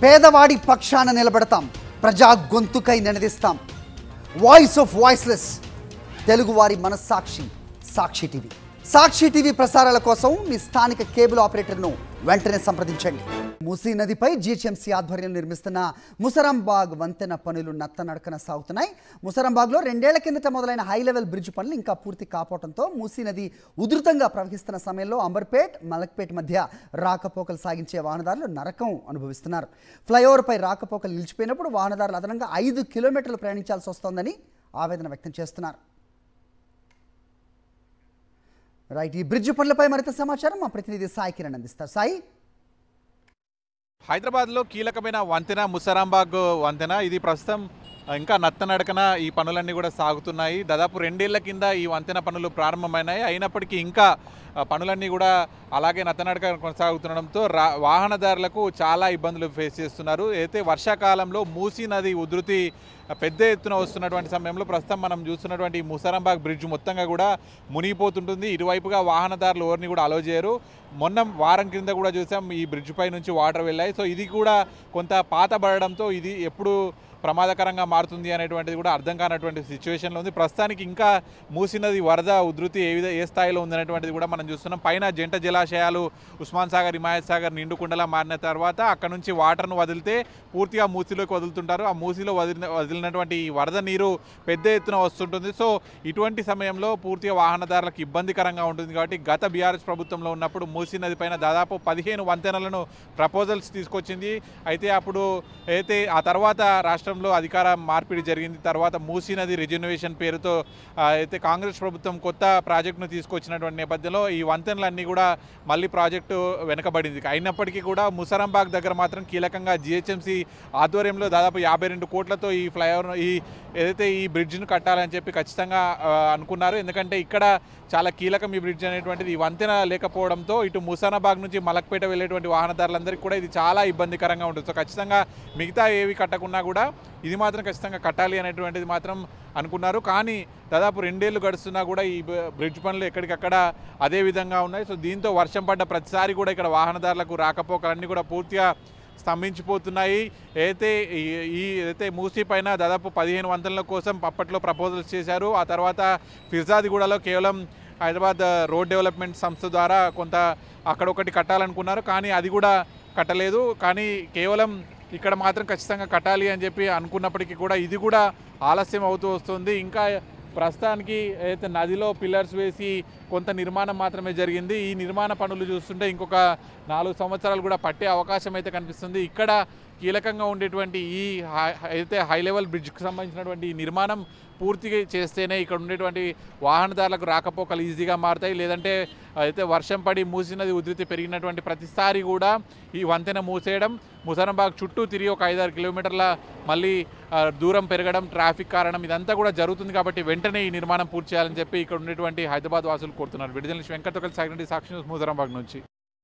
పేదవాడి పక్షాన నిలబడతాం, ప్రజా గొంతుకై నినదిస్తాం. వాయిస్ ఆఫ్ వాయిస్లెస్, తెలుగువారి మనస్సాక్షి సాక్షి టీవీ. సాక్షి టీవీ ప్రసారాల కోసం మీ స్థానిక కేబుల్ ఆపరేటర్ను వెంటనే సంప్రదించండి. మూసీ నదిపై జీహెచ్ఎంసీ ఆధ్వర్యంలో నిర్మిస్తున్న ముసరాంబాగ్ వంతెన పనులు నత్తనడకన సాగుతున్నాయి. ముసరాంబాగ్లో 2 ఏళ్ల కిందట మొదలైన హై లెవెల్ బ్రిడ్జ్ పనులు ఇంకా పూర్తి కాపోవడంతో మూసీ నది ఉధృతంగా ప్రవహిస్తున్న సమయంలో అంబర్పేట్ మలక్పేట్ మధ్య రాకపోకలు సాగించే వాహనదారులు నరకం అనుభవిస్తున్నారు. ఫ్లైఓవర్పై రాకపోకలు నిలిచిపోయినప్పుడు వాహనదారులు అదనంగా 5 కిలోమీటర్లు ప్రయాణించాల్సి వస్తోందని ఆవేదన వ్యక్తం చేస్తున్నారు. రైట్, ఈ బ్రిడ్జ్ పనులపై మరింత సమాచారం మా ప్రతినిధి సాయి కిరణ్ అందిస్తారు. సాయి, హైదరాబాద్లో కీలకమైన వంతెన ముసరాంబాగ్ వంతెన. ఇది ప్రస్తుతం ఇంకా నత్తనడకన ఈ పనులన్నీ కూడా సాగుతున్నాయి. దాదాపు 2 ఏళ్ల కింద ఈ వంతెన పనులు ప్రారంభమైనాయి. అయినప్పటికీ ఇంకా పనులన్నీ కూడా అలాగే నత్తనడక కొనసాగుతుండడంతో వాహనదారులకు చాలా ఇబ్బందులు ఫేస్ చేస్తున్నారు. అయితే వర్షాకాలంలో మూసీ నది ఉధృతి పెద్ద ఎత్తున వస్తున్నటువంటి సమయంలో ప్రస్తుతం మనం చూస్తున్నటువంటి ముసరాంబాగ్ బ్రిడ్జ్ మొత్తంగా కూడా మునిగిపోతుంటుంది. ఇరువైపుగా వాహనదారులు ఎవరిని కూడా అలో చేయరు. మొన్న వారం కింద కూడా చూసాం ఈ బ్రిడ్జ్ పై నుంచి వాటర్ వెళ్ళాయి. సో ఇది కూడా కొంత పాతబడడంతో ఇది ఎప్పుడు ప్రమాదకరంగా మారుతుంది అనేటువంటిది కూడా అర్థం కానటువంటి సిచ్యువేషన్లో ఉంది. ప్రస్తుతానికి ఇంకా మూసీ నది వరద ఉధృతి ఏ స్థాయిలో ఉందనేటువంటిది కూడా మనం చూస్తున్నాం. పైన జంట జలాశయాలు ఉస్మాన్ సాగర్, హిమాయత్ సాగర్ నిండుకుండలా మారిన తర్వాత అక్కడ నుంచి వాటర్ను వదిలితే పూర్తిగా మూసీలోకి వదులుతుంటారు. ఆ మూసీలో వదిలినటువంటి వరద నీరు పెద్ద ఎత్తున వస్తుంటుంది. సో ఇటువంటి సమయంలో పూర్తిగా వాహనదారులకు ఇబ్బందికరంగా ఉంటుంది. కాబట్టి గత బీఆర్ఎస్ ప్రభుత్వంలో ఉన్నప్పుడు మూసీ నది పైన దాదాపు 15 వంతెనలను ప్రపోజల్స్ తీసుకొచ్చింది. అయితే అప్పుడు ఆ తర్వాత రాష్ట్రంలో అధికార మార్పిడి జరిగింది. తర్వాత మూసీ నది రిజర్వేషన్ పేరుతో అయితే కాంగ్రెస్ ప్రభుత్వం కొత్త ప్రాజెక్టును తీసుకొచ్చినటువంటి నేపథ్యంలో ఈ వంతెనలన్నీ కూడా మళ్ళీ ప్రాజెక్టు వెనకబడింది. అయినప్పటికీ కూడా ముసరాంబాగ్ దగ్గర మాత్రం కీలకంగా జీహెచ్ఎంసీ ఆధ్వర్యంలో దాదాపు 52 కోట్లతో ఈ ఫ్లైఓవర్ ఏదైతే ఈ బ్రిడ్జ్ను కట్టాలని చెప్పి ఖచ్చితంగా అనుకున్నారు. ఎందుకంటే ఇక్కడ చాలా కీలకం ఈ బ్రిడ్జ్ అనేటువంటిది. ఈ వంతెన లేకపోవడంతో ఇటు ముసానాబాగ్ నుంచి మలక్పేట వెళ్ళేటువంటి వాహనదారులందరికీ కూడా ఇది చాలా ఇబ్బందికరంగా ఉంటుంది. సో ఖచ్చితంగా మిగతా ఏవి కట్టకున్నా కూడా ఇది మాత్రం ఖచ్చితంగా కట్టాలి అనేటువంటిది మాత్రం అనుకున్నారు. కానీ దాదాపు 2 ఏళ్ళు గడుస్తున్నా కూడా ఈ బ్రిడ్జ్ పనులు ఎక్కడికక్కడ అదే విధంగా ఉన్నాయి. సో దీంతో వర్షం పడ్డ ప్రతిసారి కూడా ఇక్కడ వాహనదారులకు రాకపోకలన్నీ కూడా పూర్తిగా స్తంభించిపోతున్నాయి. ఏదైతే మూసీ పైన దాదాపు 15 వంతెనల కోసం అప్పట్లో ప్రపోజల్స్ చేశారు. ఆ తర్వాత ఫిర్జాదిగూడలో కేవలం హైదరాబాద్ రోడ్ డెవలప్మెంట్ సంస్థ ద్వారా కొంత అక్కడొకటి కట్టాలనుకున్నారు. కానీ అది కూడా కట్టలేదు. కానీ కేవలం ఇక్కడ మాత్రం ఖచ్చితంగా కట్టాలి అని చెప్పి అనుకున్నప్పటికీ కూడా ఇది కూడా ఆలస్యం అవుతూ వస్తుంది. ఇంకా ప్రస్తుతానికి అయితే నదిలో పిల్లర్స్ వేసి కొంత నిర్మాణం మాత్రమే జరిగింది. ఈ నిర్మాణ పనులు చూస్తుంటే ఇంకొక 4 సంవత్సరాలు కూడా పట్టే అవకాశం అయితే కనిపిస్తుంది. ఇక్కడ కీలకంగా ఉండేటువంటి ఈ అయితే హై లెవెల్ బ్రిడ్జ్కి సంబంధించినటువంటి ఈ నిర్మాణం పూర్తిగా చేస్తేనే ఇక్కడ ఉండేటువంటి వాహనదారులకు రాకపోకలు ఈజీగా మారుతాయి. లేదంటే అయితే వర్షం పడి మూసీ నది ఉధృతి పెరిగినటువంటి ప్రతిసారి కూడా ఈ వంతెన మూసేయడం, ముసరాంబాగ్ చుట్టూ తిరిగి ఒక 5-6 కిలోమీటర్ల మళ్ళీ దూరం పెరగడం, ట్రాఫిక్ కారణం ఇదంతా కూడా జరుగుతుంది. కాబట్టి వెంటనే ఈ నిర్మాణం పూర్తి చేయాలని చెప్పి ఇక్కడ ఉండేటువంటి హైదరాబాద్ వాసులు కోరుతున్నారు. విడుదల వెంకటతో కలిసి సాక్షి న్యూస్ ముసరాంబాగ్ నుంచి.